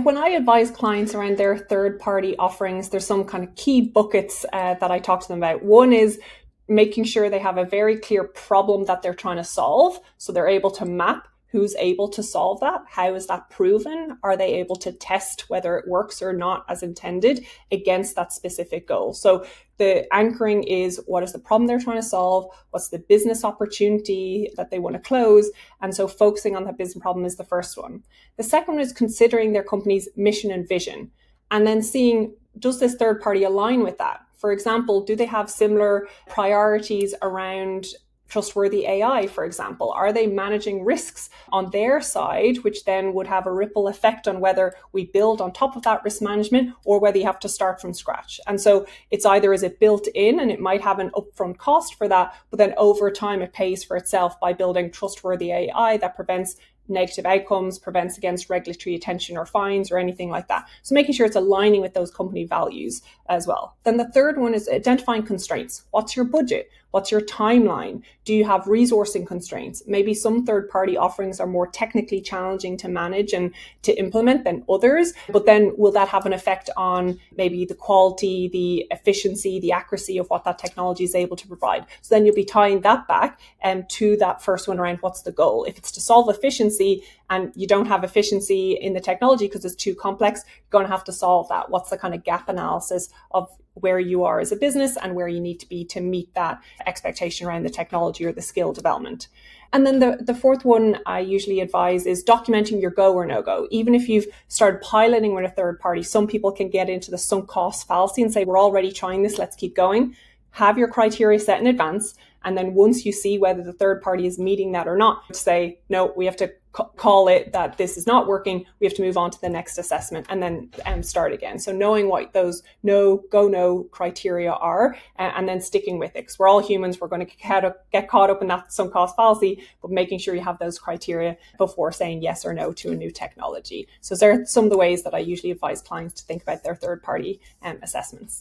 When I advise clients around their third party offerings, there's some kind of key buckets that I talk to them about. One is making sure they have a very clear problem that they're trying to solve. So they're able to map who's able to solve that. How is that proven? Are they able to test whether it works or not as intended against that specific goal? So the anchoring is, what is the problem they're trying to solve? What's the business opportunity that they want to close? And so focusing on that business problem is the first one. The second one is considering their company's mission and vision, and then seeing, does this third party align with that? For example, do they have similar priorities around trustworthy AI, for example? Are they managing risks on their side, which then would have a ripple effect on whether we build on top of that risk management or whether you have to start from scratch? And so it's either, is it built in and it might have an upfront cost for that, but then over time it pays for itself by building trustworthy AI that prevents negative outcomes, prevents against regulatory attention or fines or anything like that. So making sure it's aligning with those company values as well. Then the third one is identifying constraints. What's your budget? What's your timeline? Do you have resourcing constraints? Maybe some third-party offerings are more technically challenging to manage and to implement than others, but then will that have an effect on maybe the quality, the efficiency, the accuracy of what that technology is able to provide? So then you'll be tying that back to that first one around what's the goal. If it's to solve efficiency and you don't have efficiency in the technology because it's too complex, you're going to have to solve that. What's the kind of gap analysis of where you are as a business and where you need to be to meet that expectation around the technology or the skill development? And then the fourth one I usually advise is documenting your go or no go. Even if you've started piloting with a third party, some people can get into the sunk cost fallacy and say, we're already trying this, let's keep going. Have your criteria set in advance. And then once you see whether the third party is meeting that or not, say, no, we have to call it that this is not working. We have to move on to the next assessment and then start again. So knowing what those no criteria are and then sticking with it. Because we're all humans, we're going to get caught up in that sunk cost fallacy, but making sure you have those criteria before saying yes or no to a new technology. So there are some of the ways that I usually advise clients to think about their third party assessments.